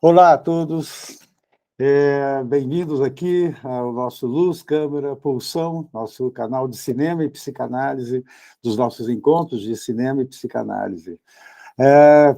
Olá a todos, bem-vindos aqui ao nosso Luz, Câmara, Pulsão, nosso canal de cinema e psicanálise, dos nossos encontros de cinema e psicanálise.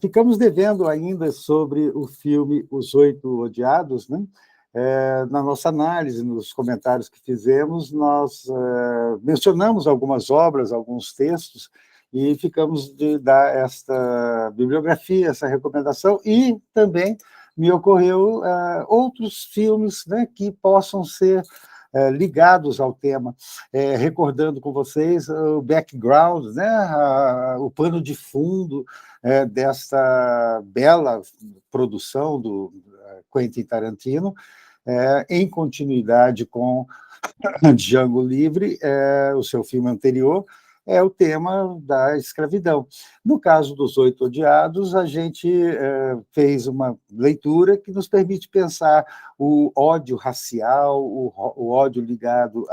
Ficamos devendo ainda sobre o filme Os Oito Odiados, né? Na nossa análise, nos comentários que fizemos, nós mencionamos algumas obras, alguns textos, e ficamos de dar esta bibliografia, essa recomendação, e também me ocorreu outros filmes, né, que possam ser ligados ao tema, recordando com vocês o background, né, o pano de fundo desta bela produção do Quentin Tarantino, em continuidade com Django Livre, o seu filme anterior, é o tema da escravidão. No caso dos Oito Odiados, a gente fez uma leitura que nos permite pensar o ódio racial, o ódio ligado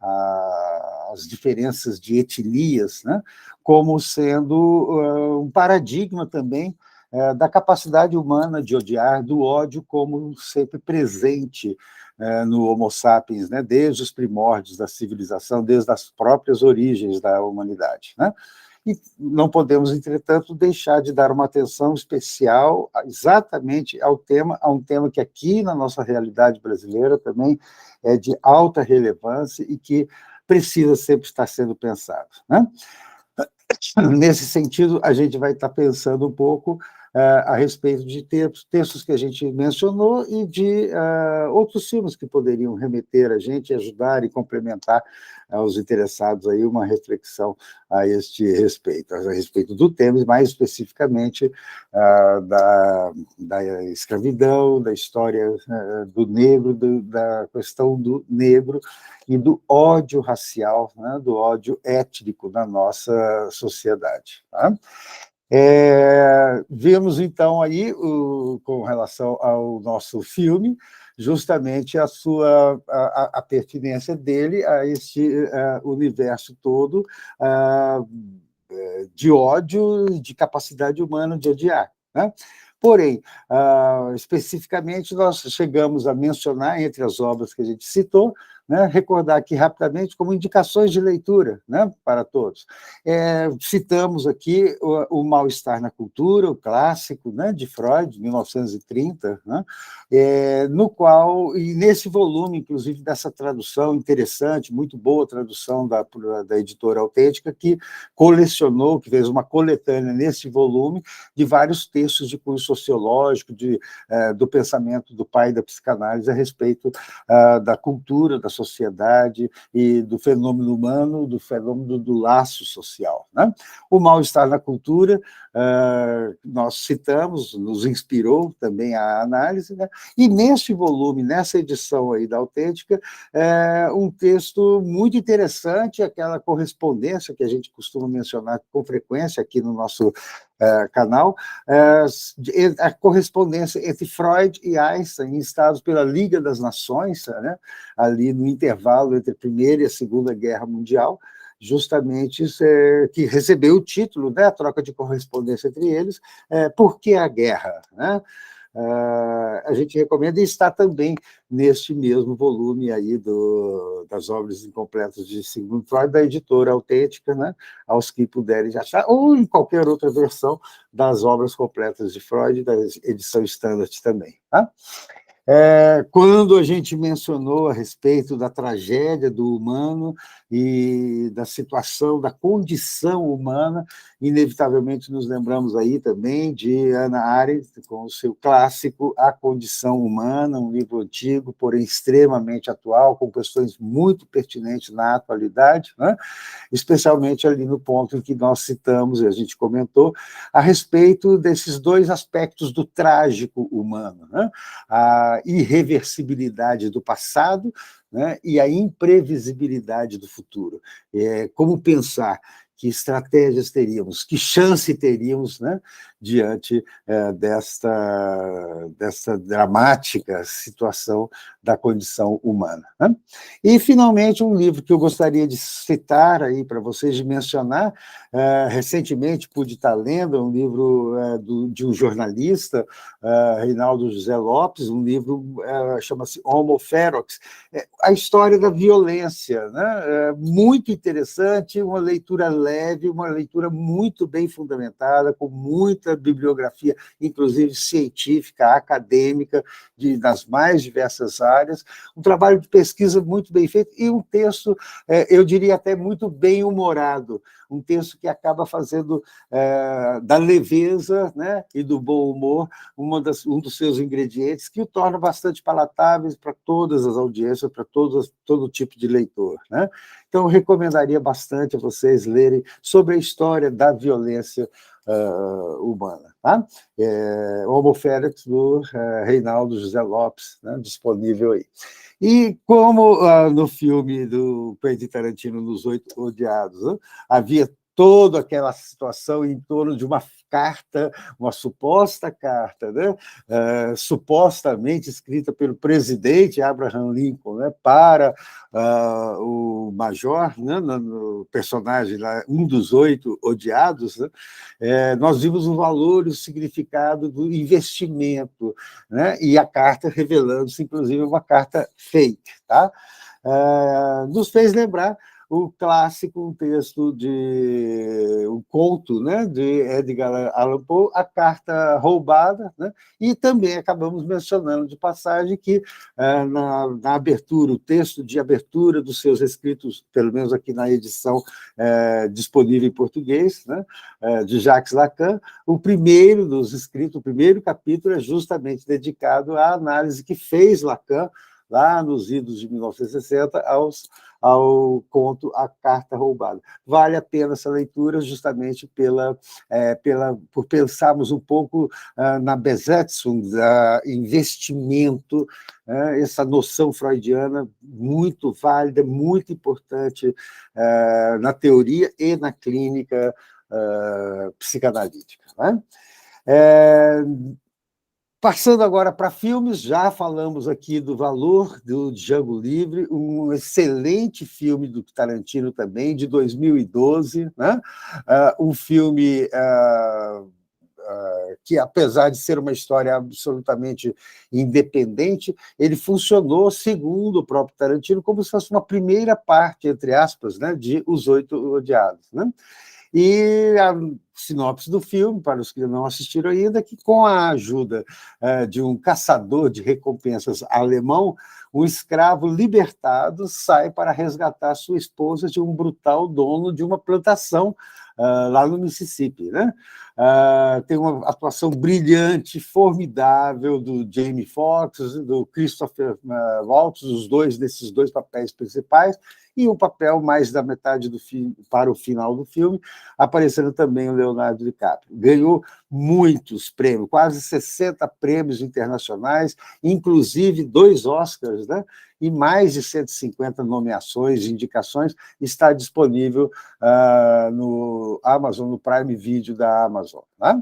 às diferenças de etnias, né, como sendo um paradigma também da capacidade humana de odiar, do ódio como sempre presente no Homo sapiens, né, desde os primórdios da civilização, desde as próprias origens da humanidade, né? E não podemos, entretanto, deixar de dar uma atenção especial exatamente a um tema que aqui na nossa realidade brasileira também é de alta relevância e que precisa sempre estar sendo pensado, né? Nesse sentido, a gente vai estar pensando um pouco a respeito de textos que a gente mencionou e de outros filmes que poderiam remeter a gente, ajudar e complementar aos interessados aí uma reflexão a este respeito, a respeito do tema, e mais especificamente da escravidão, da história do negro, da questão do negro e do ódio racial, né, do ódio étnico na nossa sociedade. Tá? Vimos, então, aí, com relação ao nosso filme, justamente a pertinência dele a este universo todo de ódio, de capacidade humana de odiar, né? Porém, especificamente, nós chegamos a mencionar, entre as obras que a gente citou, né, recordar aqui rapidamente como indicações de leitura, né, para todos. Citamos aqui o Mal-Estar na Cultura, o clássico, né, de Freud, 1930, né, no qual, e nesse volume, inclusive, dessa tradução interessante, muito boa tradução da editora Autêntica, que colecionou, que fez uma coletânea nesse volume de vários textos de cunho sociológico, do pensamento do pai da psicanálise a respeito da cultura, da sociedade e do fenômeno humano, do fenômeno do laço social, né? O Mal-Estar na Cultura, nós citamos, nos inspirou também a análise, né? E neste volume, nessa edição aí da Autêntica, um texto muito interessante, aquela correspondência que a gente costuma mencionar com frequência aqui no nosso canal, a correspondência entre Freud e Einstein, instados pela Liga das Nações, né, ali no intervalo entre a Primeira e a Segunda Guerra Mundial, justamente que recebeu o título, né, a troca de correspondência entre eles, Por que a Guerra? Né? A gente recomenda, e está também neste mesmo volume aí das obras incompletas de Sigmund Freud, da editora Autêntica, né, aos que puderem achar, ou em qualquer outra versão das obras completas de Freud, da edição Standard também. Tá? Quando a gente mencionou a respeito da tragédia do humano e da situação, da condição humana, inevitavelmente nos lembramos aí também de Hannah Arendt, com o seu clássico A Condição Humana, um livro antigo, porém extremamente atual, com questões muito pertinentes na atualidade, né? Especialmente ali no ponto em que nós citamos, e a gente comentou, a respeito desses dois aspectos do trágico humano, né? A irreversibilidade do passado, né, e a imprevisibilidade do futuro. Como pensar que estratégias teríamos, que chance teríamos, né, diante desta dramática situação da condição humana, né? E, finalmente, um livro que eu gostaria de citar aí para vocês, de mencionar, recentemente pude estar lendo, um livro de um jornalista, Reinaldo José Lopes, um livro chama-se Homo Ferox, a história da violência, né? Muito interessante, uma leitura leve, uma leitura muito bem fundamentada, com muita bibliografia, inclusive científica, acadêmica, das mais diversas áreas, um trabalho de pesquisa muito bem feito e um texto, eu diria até muito bem-humorado, um texto que acaba fazendo da leveza, né, e do bom humor um dos seus ingredientes, que o torna bastante palatável para todas as audiências, para todo tipo de leitor, né? Então, eu recomendaria bastante a vocês lerem sobre a história da violência humana, tá? Homo Ferox, do Reinaldo José Lopes, né, disponível aí. E como no filme do Quentin Tarantino, Nos Oito Odiados, né, havia toda aquela situação em torno de uma carta, uma suposta carta, né, supostamente escrita pelo presidente Abraham Lincoln, né, para o Major, né, no personagem lá, um dos 8 odiados, né, nós vimos o valor e o significado do investimento, né, e a carta revelando-se, inclusive, uma carta fake, tá? Nos fez lembrar o clássico, um texto um conto, né, de Edgar Allan Poe, A Carta Roubada, né, e também acabamos mencionando de passagem que na abertura, o texto de abertura dos seus escritos, pelo menos aqui na edição disponível em português, né, de Jacques Lacan, o primeiro dos escritos, o primeiro capítulo é justamente dedicado à análise que fez Lacan, lá nos idos de 1960, ao conto A Carta Roubada. Vale a pena essa leitura justamente por pensarmos um pouco na Besetzung, investimento, essa noção freudiana muito válida, muito importante na teoria e na clínica psicanalítica, né? Passando agora para filmes, já falamos aqui do Valor, do Django Livre, um excelente filme do Tarantino também, de 2012, né? Um filme que, apesar de ser uma história absolutamente independente, ele funcionou, segundo o próprio Tarantino, como se fosse uma primeira parte, entre aspas, né, de Os Oito Odiados, né? E a sinopse do filme, para os que não assistiram ainda, que com a ajuda de um caçador de recompensas alemão, um escravo libertado sai para resgatar sua esposa de um brutal dono de uma plantação lá no Mississippi, né? Tem uma atuação brilhante, formidável do Jamie Foxx, do Christopher Waltz, desses dois papéis principais, e o papel mais da metade do filme, para o final do filme, aparecendo também o Leonardo DiCaprio. Ganhou muitos prêmios, quase 60 prêmios internacionais, inclusive 2 Oscars, né? E mais de 150 nomeações, indicações, está disponível no Amazon, no Prime Video da Amazon, né?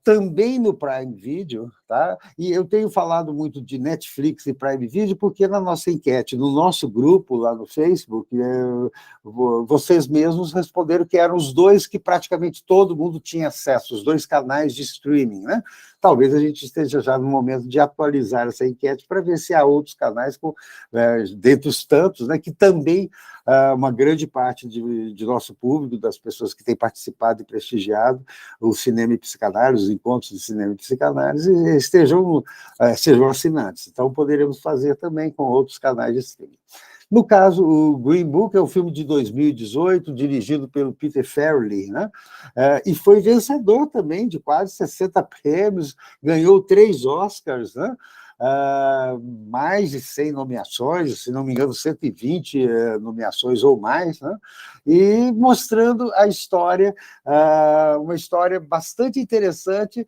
Também no Prime Video, tá? E eu tenho falado muito de Netflix e Prime Video porque na nossa enquete, no nosso grupo lá no Facebook, vocês mesmos responderam que eram os 2 que praticamente todo mundo tinha acesso, os 2 canais de streaming, né? Talvez a gente esteja já no momento de atualizar essa enquete para ver se há outros canais, dentre os tantos, né, que também uma grande parte de nosso público, das pessoas que têm participado e prestigiado o cinema e psicanálise, os encontros de cinema e psicanálise, sejam assinantes. Então, poderemos fazer também com outros canais de streaming. No caso, o Green Book é um filme de 2018, dirigido pelo Peter Farrelly, né? E foi vencedor também de quase 60 prêmios, ganhou 3 Oscars, né? mais de 100 nomeações, se não me engano, 120 nomeações ou mais, né? E mostrando a história, uma história bastante interessante,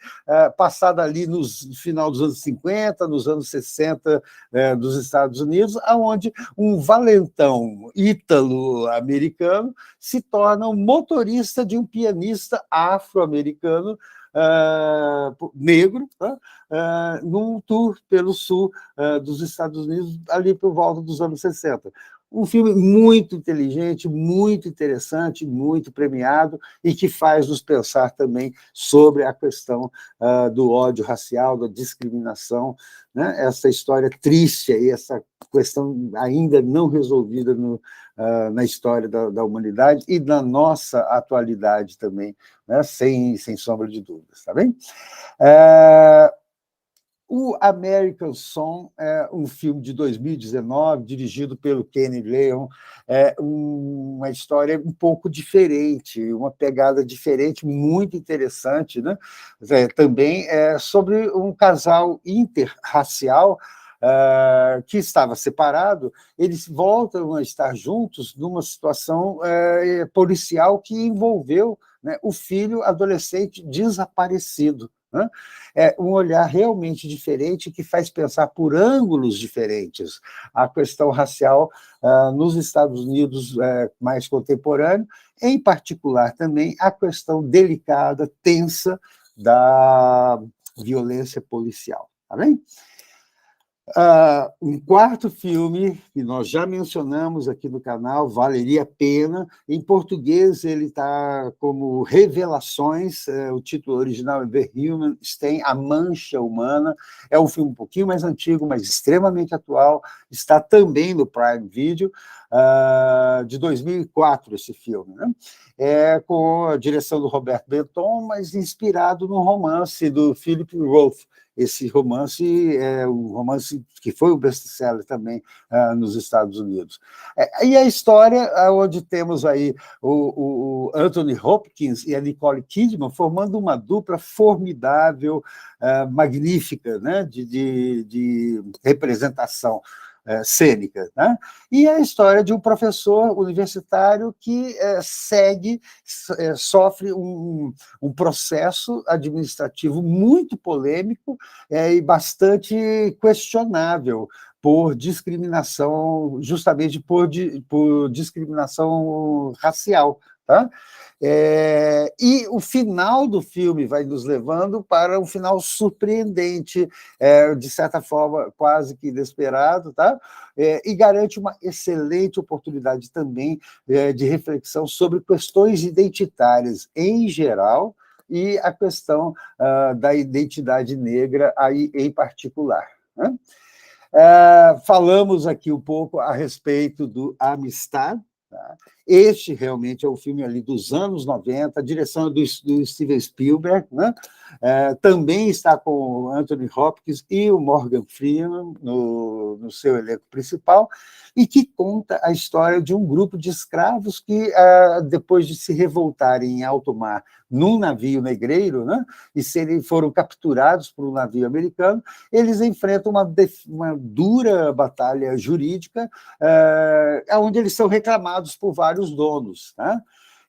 passada ali no final dos anos 50, nos anos 60 dos Estados Unidos, onde um valentão ítalo-americano se torna um motorista de um pianista afro-americano negro, num tour pelo sul dos Estados Unidos, ali por volta dos anos 60. Um filme muito inteligente, muito interessante, muito premiado, e que faz nos pensar também sobre a questão do ódio racial, da discriminação, né? Essa história triste aí, essa questão ainda não resolvida na história da humanidade e na nossa atualidade também, né? Sem sombra de dúvidas, tá bem? O American Song é um filme de 2019, dirigido pelo Kenny Leon, uma história um pouco diferente, uma pegada diferente, muito interessante, né? Também é sobre um casal interracial que estava separado, eles voltam a estar juntos numa situação policial que envolveu, né, o filho adolescente desaparecido, né? É um olhar realmente diferente que faz pensar por ângulos diferentes a questão racial nos Estados Unidos mais contemporâneo, em particular também a questão delicada, tensa da violência policial. Tá bem? Um quarto filme que nós já mencionamos aqui no canal, valeria a pena. Em português, ele está como Revelações, o título original é The Human Stain, A Mancha Humana. É um filme um pouquinho mais antigo, mas extremamente atual. Está também no Prime Video, de 2004, esse filme, né? Com a direção do Roberto Benton, mas inspirado no romance do Philip Roth. Esse romance é um romance que foi um best-seller também nos Estados Unidos. E a história onde temos aí o Anthony Hopkins e a Nicole Kidman formando uma dupla formidável, magnífica, né, de representação cênica, né? E a história de um professor universitário que sofre um processo administrativo muito polêmico e bastante questionável por discriminação, justamente por discriminação racial, tá? E o final do filme vai nos levando para um final surpreendente, de certa forma quase que inesperado, tá? E garante uma excelente oportunidade também de reflexão sobre questões identitárias em geral e a questão da identidade negra aí em particular, né? Falamos aqui um pouco a respeito do Amistad. Tá? Este realmente é um filme ali dos anos 90, a direção é do Steven Spielberg, né? Também está com o Anthony Hopkins e o Morgan Freeman no seu elenco principal, e que conta a história de um grupo de escravos que, depois de se revoltarem em alto mar num navio negreiro, né, e foram capturados por um navio americano, eles enfrentam uma dura batalha jurídica, onde eles são reclamados por vários donos, né?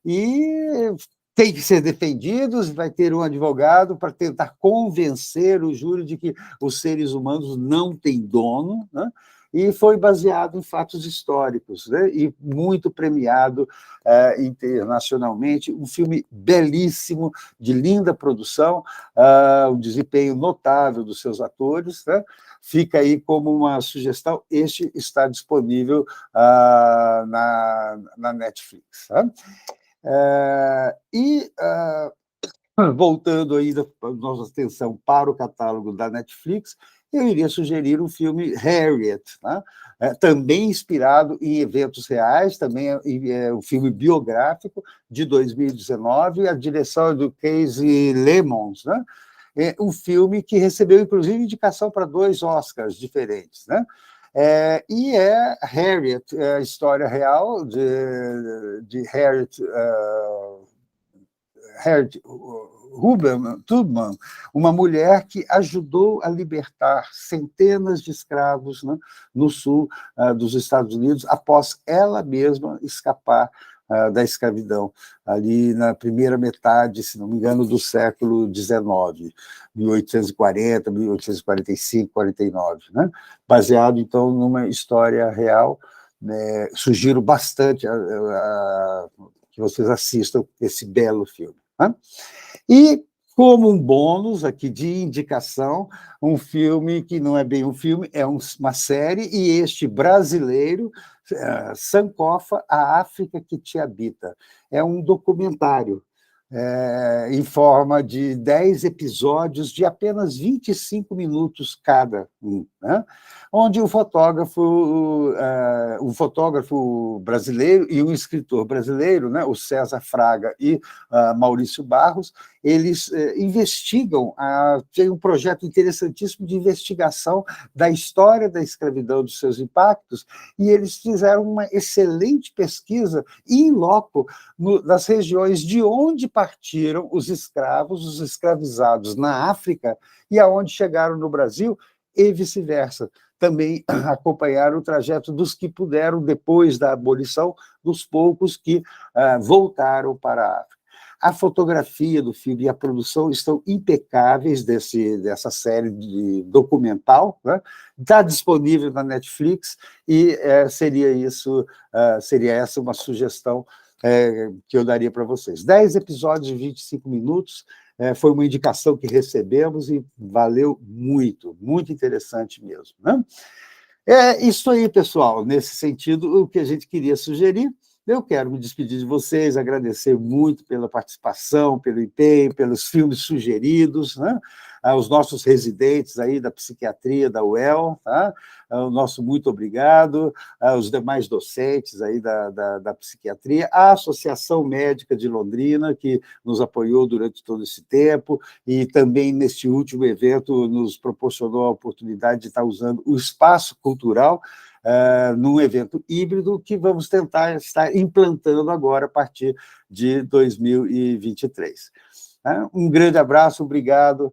E tem que ser defendidos, vai ter um advogado para tentar convencer o júri de que os seres humanos não têm dono, né? E foi baseado em fatos históricos, né? E muito premiado internacionalmente, um filme belíssimo, de linda produção, um desempenho notável dos seus atores, né? Fica aí como uma sugestão, este está disponível na Netflix. Tá? Voltando ainda a nossa atenção para o catálogo da Netflix, eu iria sugerir o filme Harriet, né? Também inspirado em eventos reais, também é um filme biográfico de 2019, a direção é do Casey Lemons, né? É um filme que recebeu, inclusive, indicação para 2 Oscars diferentes, né? E Harriet, a história real de Harriet Tubman, uma mulher que ajudou a libertar centenas de escravos, né, no sul dos Estados Unidos, após ela mesma escapar da escravidão, ali na primeira metade, se não me engano, do século XIX, 1840, 1845, 49, né? Baseado, então, numa história real. Né? Sugiro bastante que vocês assistam esse belo filme. Né? E, como um bônus aqui de indicação, um filme que não é bem um filme, é uma série, e este brasileiro, Sankofa, A África que Te Habita. É um documentário em forma de 10 episódios de apenas 25 minutos cada um, né? Onde um fotógrafo brasileiro e um escritor brasileiro, né, o César Fraga e Maurício Barros, eles investigam, tem um projeto interessantíssimo de investigação da história da escravidão, dos seus impactos, e eles fizeram uma excelente pesquisa in loco nas regiões de onde partiram os escravos, os escravizados na África, e aonde chegaram no Brasil, e vice-versa. Também acompanharam o trajeto dos que puderam, depois da abolição, dos poucos que voltaram para a África. A fotografia do filme e a produção estão impecáveis dessa série de documental, né? Está disponível na Netflix, e seria essa uma sugestão que eu daria para vocês. 10 episódios de 25 minutos, foi uma indicação que recebemos e valeu muito, muito interessante mesmo. Né? É isso aí, pessoal. Nesse sentido, o que a gente queria sugerir. Eu quero me despedir de vocês, agradecer muito pela participação, pelo empenho, pelos filmes sugeridos, né? Aos nossos residentes aí da psiquiatria da UEL, tá? O nosso muito obrigado, aos demais docentes aí da psiquiatria, a Associação Médica de Londrina, que nos apoiou durante todo esse tempo, e também neste último evento nos proporcionou a oportunidade de estar usando o espaço cultural num evento híbrido que vamos tentar estar implantando agora a partir de 2023. Um grande abraço, obrigado.